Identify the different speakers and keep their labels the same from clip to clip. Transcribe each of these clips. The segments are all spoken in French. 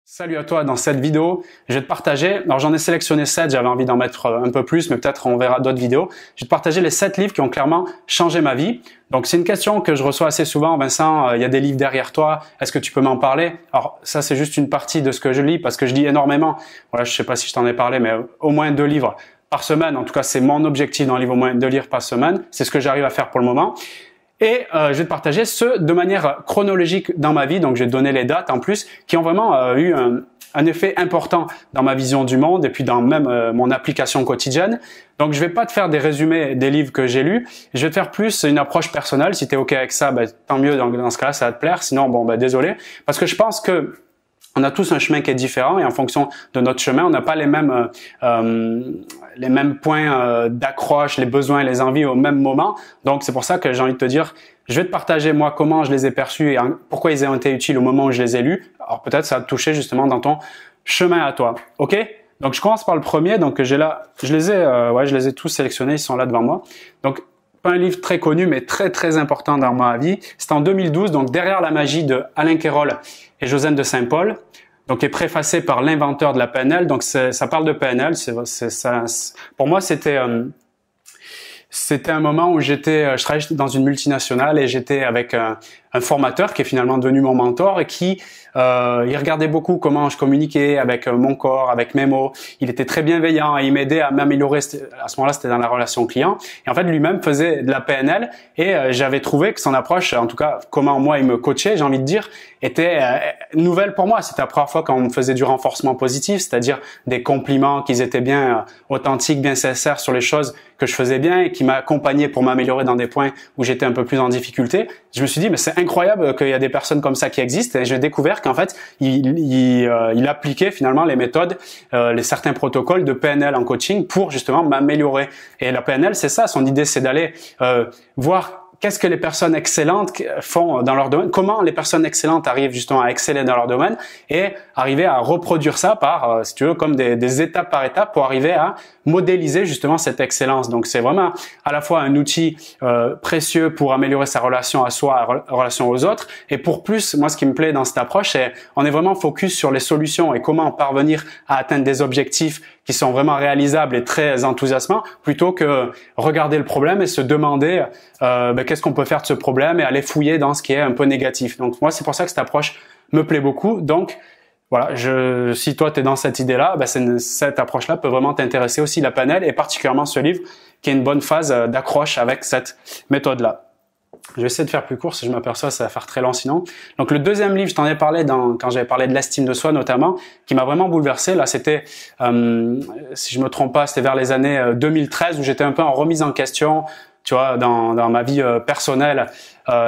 Speaker 1: Salut à toi, dans cette vidéo, je vais te partager, alors j'en ai sélectionné 7, j'avais envie d'en mettre un peu plus, mais peut-être on verra d'autres vidéos. Je vais te partager les 7 livres qui ont clairement changé ma vie. Donc c'est une question que je reçois assez souvent, Vincent, il y a des livres derrière toi, est-ce que tu peux m'en parler? Alors ça c'est juste une partie de ce que je lis, parce que je lis énormément. Voilà, je sais pas si je t'en ai parlé, mais au moins 2 livres par semaine, en tout cas c'est mon objectif dans le livre, au moins 2 livres par semaine, c'est ce que j'arrive à faire pour le moment. Et je vais te partager ceux de manière chronologique dans ma vie, donc je vais te donner les dates en plus, qui ont vraiment eu un effet important dans ma vision du monde et puis dans même mon application quotidienne. Donc je vais pas te faire des résumés des livres que j'ai lus, je vais te faire plus une approche personnelle. Si tu es OK avec ça, ben, tant mieux, dans ce cas-là ça va te plaire, sinon bon ben désolé, parce que je pense que on a tous un chemin qui est différent et en fonction de notre chemin, on n'a pas les mêmes points d'accroche, les besoins, les envies au même moment. Donc c'est pour ça que j'ai envie de te dire, je vais te partager moi comment je les ai perçus et pourquoi ils ont été utiles au moment où je les ai lus. Alors peut-être ça va te toucher justement dans ton chemin à toi. OK? Donc je commence par le premier. Donc j'ai là, je les ai tous sélectionnés, ils sont là devant moi. Donc pas un livre très connu, mais très très important dans ma vie. C'est en 2012, donc Derrière la magie de Alain Kérol et Josène de Saint-Paul, donc qui est préfacé par l'inventeur de la PNL. Donc ça parle de PNL. Pour moi, c'était un moment où je travaillais dans une multinationale et j'étais avec un formateur qui est finalement devenu mon mentor et qui il regardait beaucoup comment je communiquais avec mon corps, avec mes mots. Il était très bienveillant et il m'aidait à m'améliorer. À ce moment-là, c'était dans la relation client. Et en fait, lui-même faisait de la PNL et j'avais trouvé que son approche, en tout cas, comment moi il me coachait, j'ai envie de dire, était nouvelle pour moi. C'était la première fois qu'on me faisait du renforcement positif, c'est-à-dire des compliments qui étaient bien authentiques, bien sincères sur les choses que je faisais bien et qui m'accompagnaient pour m'améliorer dans des points où j'étais un peu plus en difficulté. Je me suis dit, mais c'est incroyable qu'il y a des personnes comme ça qui existent et j'ai découvert qu'en fait, il appliquait finalement les méthodes, certains protocoles de PNL en coaching pour justement m'améliorer. Et la PNL, c'est ça, son idée, c'est d'aller voir qu'est-ce que les personnes excellentes font dans leur domaine, comment les personnes excellentes arrivent justement à exceller dans leur domaine et arriver à reproduire ça par, si tu veux, comme des étapes par étape pour arriver à modéliser justement cette excellence. Donc c'est vraiment à la fois un outil précieux pour améliorer sa relation à soi, relation aux autres, et pour plus, moi ce qui me plaît dans cette approche, c'est on est vraiment focus sur les solutions et comment parvenir à atteindre des objectifs qui sont vraiment réalisables et très enthousiasmants, plutôt que regarder le problème et se demander qu'est-ce qu'on peut faire de ce problème et aller fouiller dans ce qui est un peu négatif. Donc moi, c'est pour ça que cette approche me plaît beaucoup. Donc voilà, si toi tu es dans cette idée-là, cette approche-là peut vraiment t'intéresser aussi, la PNL, et particulièrement ce livre qui est une bonne phase d'accroche avec cette méthode-là. Je vais essayer de faire plus court, si je m'aperçois ça va faire très long sinon. Donc le deuxième livre, je t'en ai parlé quand j'avais parlé de l'estime de soi notamment, qui m'a vraiment bouleversé. Là c'était, si je me trompe pas, c'était vers les années 2013 où j'étais un peu en remise en question, tu vois, dans ma vie personnelle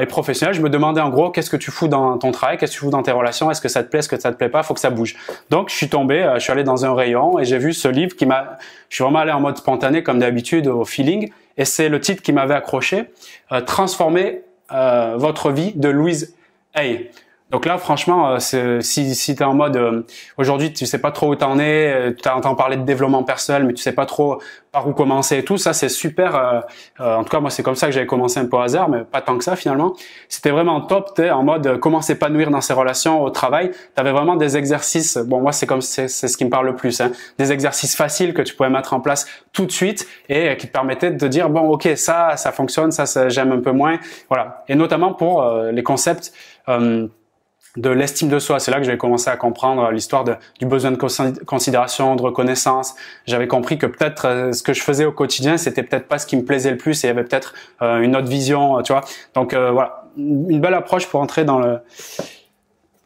Speaker 1: et professionnelle. Je me demandais en gros, qu'est-ce que tu fous dans ton travail, qu'est-ce que tu fous dans tes relations, est-ce que ça te plaît, est-ce que ça te plaît pas, faut que ça bouge. Donc je suis tombé, je suis allé dans un rayon et j'ai vu ce livre je suis vraiment allé en mode spontané comme d'habitude, au feeling, et c'est le titre qui m'avait accroché, Transformer votre vie, de Louise Hay. Donc là, franchement, si tu es en mode aujourd'hui, tu sais pas trop où t'en es, tu entends parler de développement personnel, mais tu sais pas trop par où commencer et tout, ça c'est super. En tout cas, moi c'est comme ça que j'avais commencé un peu au hasard, mais pas tant que ça finalement. C'était vraiment top, t'es en mode comment s'épanouir dans ses relations au travail. T'avais vraiment des exercices. Bon, moi c'est ce qui me parle le plus, hein, des exercices faciles que tu pouvais mettre en place tout de suite et qui te permettaient de te dire bon, ok, ça fonctionne, ça j'aime un peu moins, voilà. Et notamment pour les concepts de l'estime de soi. C'est là que j'avais commencé à comprendre l'histoire du besoin de considération, de reconnaissance. J'avais compris que peut-être ce que je faisais au quotidien, c'était peut-être pas ce qui me plaisait le plus et il y avait peut-être une autre vision, tu vois. Donc voilà, une belle approche pour entrer dans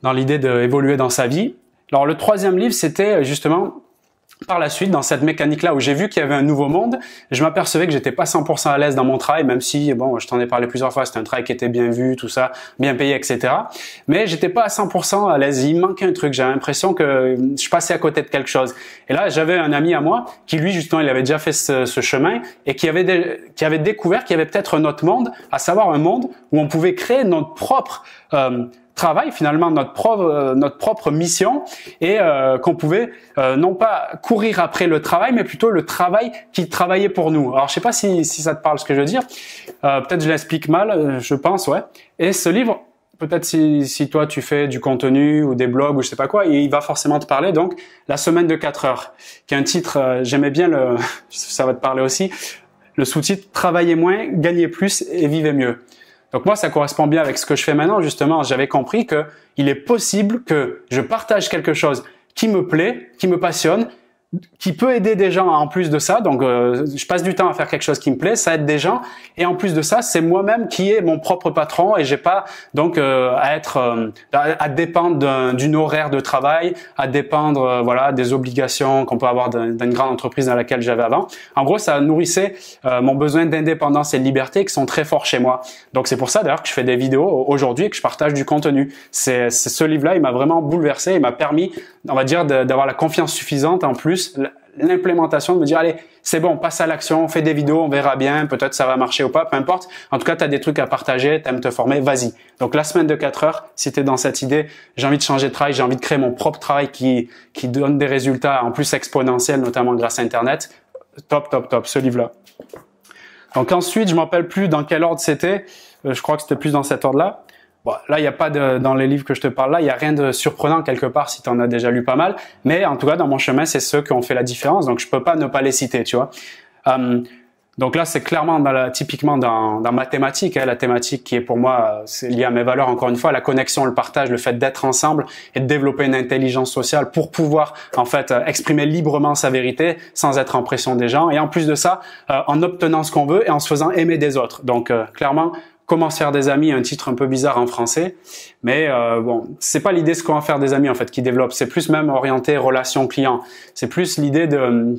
Speaker 1: l'idée d'évoluer dans sa vie. Alors le troisième livre, c'était justement par la suite, dans cette mécanique-là où j'ai vu qu'il y avait un nouveau monde, je m'apercevais que j'étais pas 100% à l'aise dans mon travail, même si, bon, je t'en ai parlé plusieurs fois, c'était un travail qui était bien vu, tout ça, bien payé, etc. Mais j'étais pas à 100% à l'aise, il me manquait un truc, j'avais l'impression que je passais à côté de quelque chose. Et là, j'avais un ami à moi qui, lui, justement, il avait déjà fait ce chemin et qui avait découvert qu'il y avait peut-être un autre monde, à savoir un monde où on pouvait créer notre propre travail, finalement notre propre mission, et qu'on pouvait non pas courir après le travail, mais plutôt le travail qui travaillait pour nous. Alors je sais pas si ça te parle ce que je veux dire, peut-être je l'explique mal, je pense, ouais. Et ce livre peut-être si toi tu fais du contenu ou des blogs ou je sais pas quoi, il va forcément te parler donc la semaine de 4 heures, qui est un titre, j'aimais bien ça va te parler aussi, le sous-titre Travaillez moins, gagnez plus et vivez mieux. Donc moi ça correspond bien avec ce que je fais maintenant justement, j'avais compris que il est possible que je partage quelque chose qui me plaît, qui me passionne, qui peut aider des gens en plus de ça. Donc, je passe du temps à faire quelque chose qui me plaît, ça aide des gens. Et en plus de ça, c'est moi-même qui est mon propre patron et j'ai pas donc à dépendre d'une horaire de travail, à dépendre voilà des obligations qu'on peut avoir d'une grande entreprise dans laquelle j'avais avant. En gros, ça nourrissait mon besoin d'indépendance et de liberté qui sont très forts chez moi. Donc, c'est pour ça d'ailleurs que je fais des vidéos aujourd'hui et que je partage du contenu. C'est ce livre-là, il m'a vraiment bouleversé, il m'a permis, on va dire, d'avoir la confiance suffisante en plus l'implémentation, de me dire allez c'est bon, passe à l'action, on fait des vidéos, on verra bien, peut-être ça va marcher ou pas, peu importe. En tout cas, tu as des trucs à partager, tu aimes te former, vas-y. Donc la semaine de 4 heures, si tu es dans cette idée, j'ai envie de changer de travail, j'ai envie de créer mon propre travail qui donne des résultats en plus exponentiels, notamment grâce à Internet, top, ce livre-là. Donc ensuite, je ne me rappelle plus dans quel ordre c'était, je crois que c'était plus dans cet ordre-là. Bon, là, il n'y a pas dans les livres que je te parle là, il n'y a rien de surprenant quelque part si tu en as déjà lu pas mal. Mais en tout cas, dans mon chemin, c'est ceux qui ont fait la différence. Donc, je peux pas ne pas les citer, tu vois. Donc là, c'est clairement typiquement dans ma thématique. La thématique qui est pour moi c'est liée à mes valeurs, encore une fois, la connexion, le partage, le fait d'être ensemble et de développer une intelligence sociale pour pouvoir en fait exprimer librement sa vérité sans être en pression des gens. Et en plus de ça, en obtenant ce qu'on veut et en se faisant aimer des autres. Donc clairement, Comment se faire des amis, un titre un peu bizarre en français, mais bon, c'est pas l'idée de comment faire des amis en fait qui développe, c'est plus même orienté relation client. C'est plus l'idée de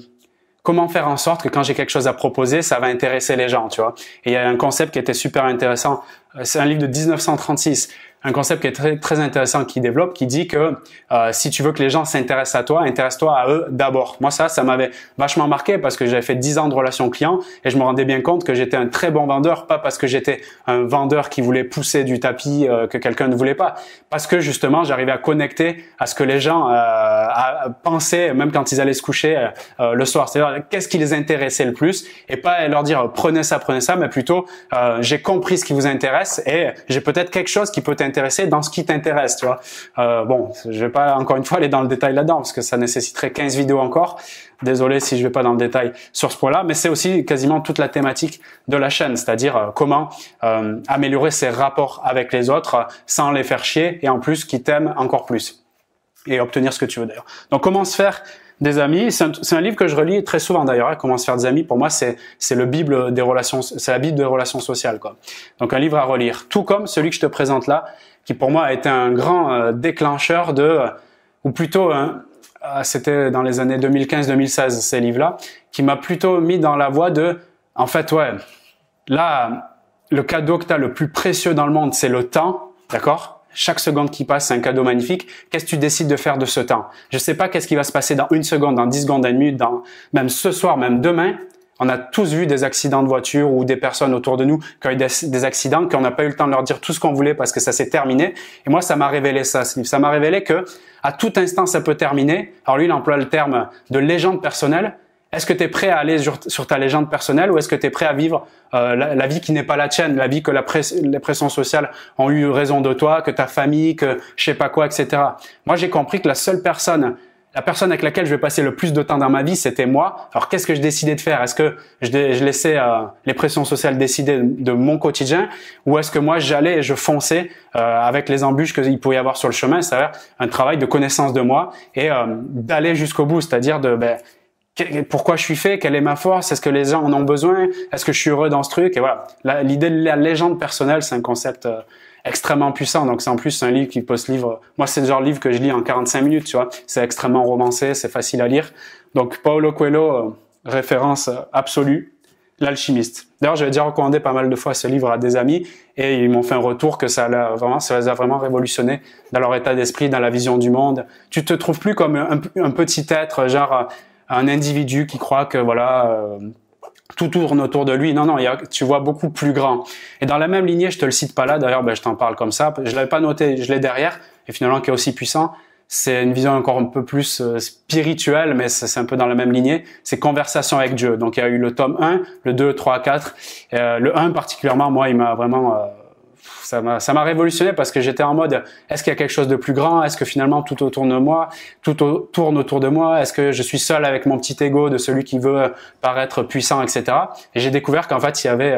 Speaker 1: comment faire en sorte que quand j'ai quelque chose à proposer, ça va intéresser les gens, tu vois. Et il y a un concept qui était super intéressant, c'est un livre de 1936. Un concept qui est très, très intéressant qui développe, qui dit que si tu veux que les gens s'intéressent à toi, intéresse-toi à eux d'abord. Moi, ça m'avait vachement marqué parce que j'avais fait 10 ans de relation client et je me rendais bien compte que j'étais un très bon vendeur, pas parce que j'étais un vendeur qui voulait pousser du tapis que quelqu'un ne voulait pas, parce que justement, j'arrivais à connecter à ce que les gens pensaient, même quand ils allaient se coucher le soir. C'est-à-dire, qu'est-ce qui les intéressait le plus et pas leur dire prenez ça, mais plutôt j'ai compris ce qui vous intéresse et j'ai peut-être quelque chose qui peut t'intéresser dans ce qui t'intéresse, tu vois. Bon, je vais pas encore une fois aller dans le détail là-dedans parce que ça nécessiterait 15 vidéos encore. Désolé si je vais pas dans le détail sur ce point-là, mais c'est aussi quasiment toute la thématique de la chaîne, c'est-à-dire comment améliorer ses rapports avec les autres sans les faire chier et en plus qui t'aiment encore plus et obtenir ce que tu veux d'ailleurs. Donc comment se faire des amis, c'est un livre que je relis très souvent d'ailleurs, hein, Comment se faire des amis. Pour moi, c'est la Bible des relations sociales, quoi. Donc un livre à relire, tout comme celui que je te présente là, qui pour moi a été un grand déclencheur ou plutôt c'était dans les années 2015-2016 ces livres-là, qui m'a plutôt mis dans la voie de, en fait, ouais, là, le cadeau que tu as le plus précieux dans le monde, c'est le temps, d'accord? Chaque seconde qui passe, c'est un cadeau magnifique. Qu'est-ce que tu décides de faire de ce temps? Je sais pas qu'est-ce qui va se passer dans 1 seconde, dans 10 secondes, dans 1 minute, même ce soir, même demain. On a tous vu des accidents de voiture ou des personnes autour de nous qui ont eu des accidents, qu'on n'a pas eu le temps de leur dire tout ce qu'on voulait parce que ça s'est terminé. Et moi, ça m'a révélé ça, ce livre. Ça m'a révélé que à tout instant, ça peut terminer. Alors lui, il emploie le terme de légende personnelle. Est-ce que tu es prêt à aller sur ta légende personnelle ou est-ce que tu es prêt à vivre la vie qui n'est pas la tienne, la vie que les pressions sociales ont eu raison de toi, que ta famille, que je sais pas quoi, etc. Moi, j'ai compris que la personne avec laquelle je vais passer le plus de temps dans ma vie, c'était moi. Alors, qu'est-ce que je décidais de faire? Est-ce que je laissais les pressions sociales décider de mon quotidien ou est-ce que moi, j'allais et je fonçais avec les embûches qu'il pouvait y avoir sur le chemin, c'est-à-dire un travail de connaissance de moi et d'aller jusqu'au bout, c'est-à-dire pourquoi je suis fait, quelle est ma force, est-ce que les gens en ont besoin, est-ce que je suis heureux dans ce truc, et voilà. L'idée de la légende personnelle, c'est un concept extrêmement puissant, donc c'est en plus un livre qui peut se lire, moi c'est le genre de livre que je lis en 45 minutes, tu vois, c'est extrêmement romancé, c'est facile à lire, donc Paulo Coelho, référence absolue, L'Alchimiste. D'ailleurs, j'avais déjà recommandé pas mal de fois ce livre à des amis, et ils m'ont fait un retour que ça les a vraiment révolutionnés dans leur état d'esprit, dans la vision du monde. Tu te trouves plus comme un petit être, genre un individu qui croit que voilà tout tourne autour de lui. Non, tu vois beaucoup plus grand. Et dans la même lignée, je te le cite pas là, d'ailleurs, je t'en parle comme ça. Je l'avais pas noté, je l'ai derrière, et finalement qui est aussi puissant. C'est une vision encore un peu plus spirituelle, mais c'est un peu dans la même lignée. C'est Conversation avec Dieu. Donc il y a eu le tome 1, le 2, 3, 4. Le 1 particulièrement, moi, il m'a vraiment... ça m'a révolutionné parce que j'étais en mode, est-ce qu'il y a quelque chose de plus grand? Est-ce que finalement tout tourne autour de moi? Est-ce que je suis seul avec mon petit ego de celui qui veut paraître puissant, etc. Et j'ai découvert qu'en fait, il y avait,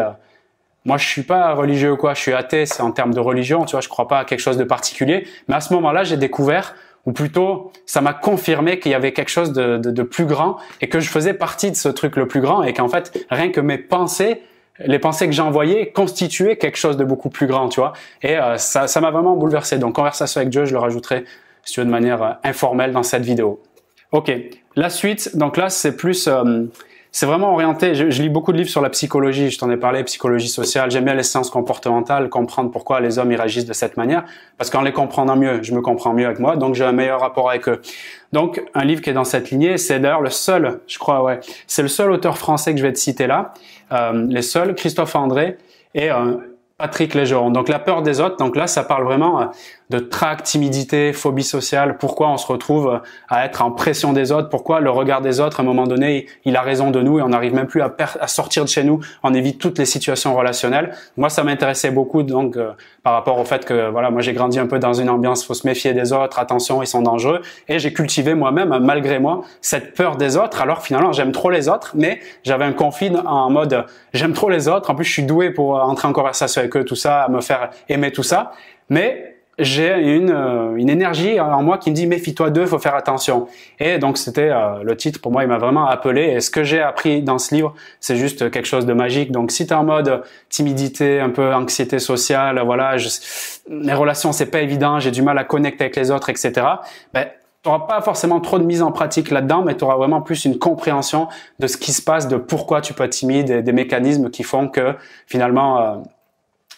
Speaker 1: moi, je suis pas religieux ou quoi, je suis athée, c'est en termes de religion, tu vois, je crois pas à quelque chose de particulier. Mais à ce moment-là, j'ai découvert, ou plutôt, ça m'a confirmé qu'il y avait quelque chose de plus grand et que je faisais partie de ce truc le plus grand et qu'en fait, rien que mes pensées, les pensées que j'envoyais constituaient quelque chose de beaucoup plus grand, tu vois. Et ça m'a vraiment bouleversé. Donc, conversation avec Dieu, je le rajouterai, si tu veux, de manière informelle dans cette vidéo. Ok, la suite, donc là, c'est plus... c'est vraiment orienté, je lis beaucoup de livres sur la psychologie, je t'en ai parlé, psychologie sociale, j'aime bien les sciences comportementales, comprendre pourquoi les hommes ils réagissent de cette manière, parce qu'en les comprenant mieux, je me comprends mieux avec moi, donc j'ai un meilleur rapport avec eux. Donc, un livre qui est dans cette lignée, c'est d'ailleurs le seul, je crois, ouais, c'est le seul auteur français que je vais te citer là, les seuls, Christophe André et Patrick Légeron. Donc, la peur des autres, donc là, ça parle vraiment de trac, timidité, phobie sociale, pourquoi on se retrouve à être en pression des autres, pourquoi le regard des autres, à un moment donné, il a raison de nous et on n'arrive même plus à sortir de chez nous, on évite toutes les situations relationnelles. Moi, ça m'intéressait beaucoup donc par rapport au fait que voilà, moi j'ai grandi un peu dans une ambiance, faut se méfier des autres, attention, ils sont dangereux, et j'ai cultivé moi-même, malgré moi, cette peur des autres, alors finalement j'aime trop les autres, mais j'avais un conflit en mode j'aime trop les autres, en plus je suis doué pour entrer en conversation avec eux, tout ça, me faire aimer tout ça, mais j'ai une énergie en moi qui me dit méfie-toi d'eux, faut faire attention. Et donc c'était le titre pour moi, il m'a vraiment appelé. Et ce que j'ai appris dans ce livre, c'est juste quelque chose de magique. Donc si tu es en mode timidité, un peu anxiété sociale, voilà, les relations c'est pas évident, j'ai du mal à connecter avec les autres, etc. Ben tu n'auras pas forcément trop de mise en pratique là-dedans, mais tu auras vraiment plus une compréhension de ce qui se passe, de pourquoi tu peux être timide, et des mécanismes qui font que finalement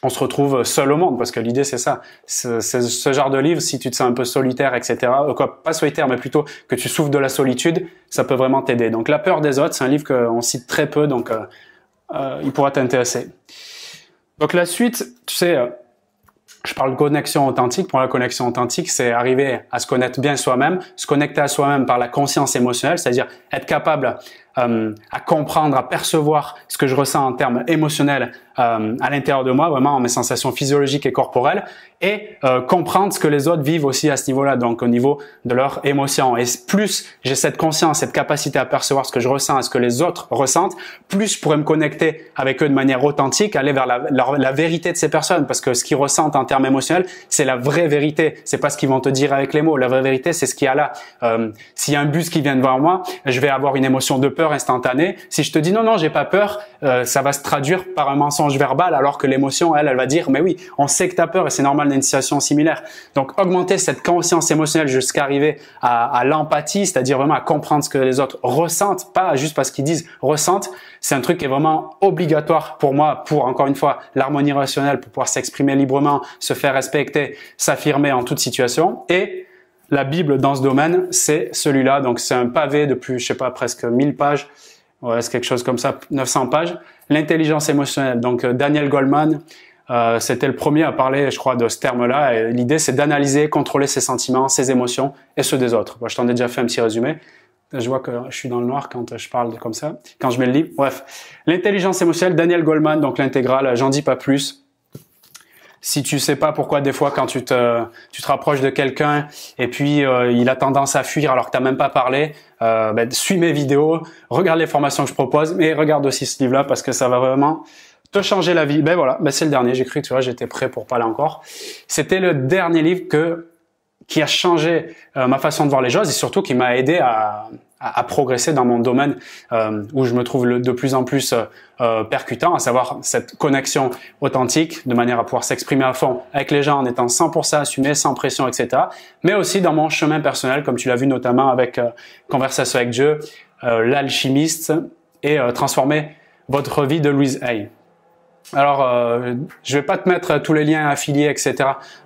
Speaker 1: on se retrouve seul au monde, parce que l'idée c'est ça. C'est ce genre de livre, si tu te sens un peu solitaire, etc., pas solitaire, mais plutôt que tu souffres de la solitude, ça peut vraiment t'aider. Donc La peur des autres, c'est un livre qu'on cite très peu, donc il pourra t'intéresser. Donc la suite, tu sais, je parle de connexion authentique. Pour la connexion authentique, c'est arriver à se connaître bien soi-même, se connecter à soi-même par la conscience émotionnelle, c'est-à-dire être capable à comprendre, à percevoir ce que je ressens en termes émotionnels à l'intérieur de moi, vraiment mes sensations physiologiques et corporelles, et comprendre ce que les autres vivent aussi à ce niveau-là, donc au niveau de leurs émotions. Et plus j'ai cette conscience, cette capacité à percevoir ce que je ressens et ce que les autres ressentent, plus je pourrais me connecter avec eux de manière authentique, aller vers la vérité de ces personnes, parce que ce qu'ils ressentent en termes émotionnels, c'est la vraie vérité. C'est pas ce qu'ils vont te dire avec les mots. La vraie vérité, c'est ce qu'il y a là. S'il y a un bus qui vient devant moi, je vais avoir une émotion de peur instantanée. Si je te dis non, j'ai pas peur, ça va se traduire par un mensonge verbal, alors que l'émotion, elle va dire, mais oui, on sait que tu as peur et c'est normal d'une situation similaire. Donc, augmenter cette conscience émotionnelle jusqu'à arriver à l'empathie, c'est-à-dire vraiment à comprendre ce que les autres ressentent, pas juste parce qu'ils disent ressentent, c'est un truc qui est vraiment obligatoire pour moi, pour, encore une fois, l'harmonie relationnelle, pour pouvoir s'exprimer librement, se faire respecter, s'affirmer en toute situation. Et la Bible dans ce domaine, c'est celui-là. Donc, c'est un pavé de plus, je sais pas, presque 1000 pages. Ouais, c'est quelque chose comme ça, 900 pages. L'intelligence émotionnelle. Donc, Daniel Goleman, c'était le premier à parler, je crois, de ce terme-là. Et l'idée, c'est d'analyser, contrôler ses sentiments, ses émotions et ceux des autres. Moi, je t'en ai déjà fait un petit résumé. Je vois que je suis dans le noir quand je parle comme ça, quand je mets le livre. Bref, l'intelligence émotionnelle, Daniel Goleman, donc l'intégrale, j'en dis pas plus. Si tu sais pas pourquoi des fois quand tu te rapproches de quelqu'un et puis il a tendance à fuir alors que t'as même pas parlé, suis mes vidéos, regarde les formations que je propose, mais regarde aussi ce livre-là parce que ça va vraiment te changer la vie. Ben voilà, c'est le dernier. J'ai cru que tu vois, j'étais prêt pour parler encore. C'était le dernier livre qui a changé ma façon de voir les choses et surtout qui m'a aidé à progresser dans mon domaine où je me trouve de plus en plus percutant, à savoir cette connexion authentique de manière à pouvoir s'exprimer à fond avec les gens en étant 100% assumé, sans pression, etc. Mais aussi dans mon chemin personnel, comme tu l'as vu notamment avec Conversation avec Dieu, l'alchimiste et transformer votre vie de Louise Hay. Alors, je vais pas te mettre tous les liens affiliés, etc.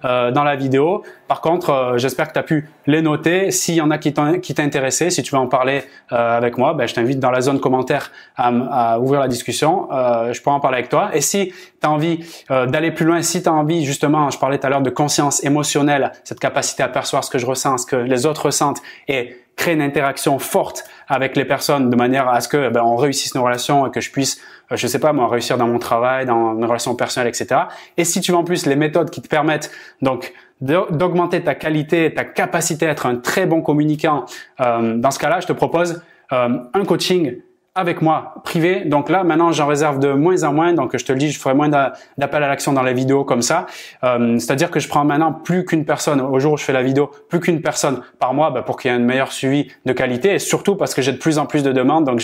Speaker 1: Dans la vidéo. Par contre, j'espère que tu as pu les noter. S'il y en a qui t'intéressaient, si tu veux en parler avec moi, je t'invite dans la zone commentaire à ouvrir la discussion. Je pourrais en parler avec toi. Et si tu as envie d'aller plus loin, si tu as envie, justement, je parlais tout à l'heure de conscience émotionnelle, cette capacité à percevoir ce que je ressens, ce que les autres ressentent et créer une interaction forte avec les personnes de manière à ce que on réussisse nos relations et que je puisse je sais pas moi, réussir dans mon travail, dans une relation personnelle, etc. Et si tu veux en plus les méthodes qui te permettent donc d'augmenter ta qualité, ta capacité à être un très bon communicant, dans ce cas-là, je te propose un coaching avec moi, privé. Donc là, maintenant, j'en réserve de moins en moins. Donc, je te le dis, je ferai moins d'appels à l'action dans les vidéos comme ça. C'est-à-dire que je prends maintenant plus qu'une personne, au jour où je fais la vidéo, plus qu'une personne par mois pour qu'il y ait un meilleur suivi de qualité et surtout parce que j'ai de plus en plus de demandes. Donc,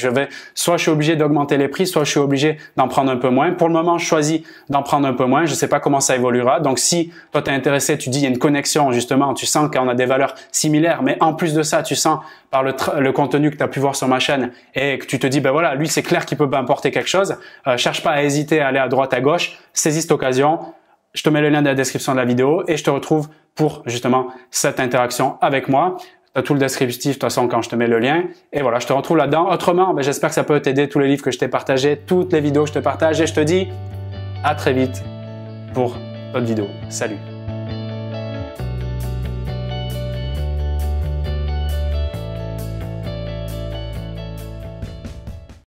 Speaker 1: soit je suis obligé d'augmenter les prix, soit je suis obligé d'en prendre un peu moins. Pour le moment, je choisis d'en prendre un peu moins. Je sais pas comment ça évoluera. Donc, si toi, t'es intéressé, tu dis, il y a une connexion, justement, tu sens qu'on a des valeurs similaires, mais en plus de ça, tu sens par le contenu que tu as pu voir sur ma chaîne et que tu te dis, ben voilà, lui, c'est clair qu'il peut m'apporter quelque chose. Cherche pas à hésiter à aller à droite, à gauche. Saisis cette occasion. Je te mets le lien dans la description de la vidéo et je te retrouve pour justement cette interaction avec moi. Tu as tout le descriptif de toute façon quand je te mets le lien. Et voilà, je te retrouve là-dedans. Autrement, j'espère que ça peut t'aider, tous les livres que je t'ai partagés, toutes les vidéos que je te partage. Et je te dis à très vite pour d'autres vidéos. Salut!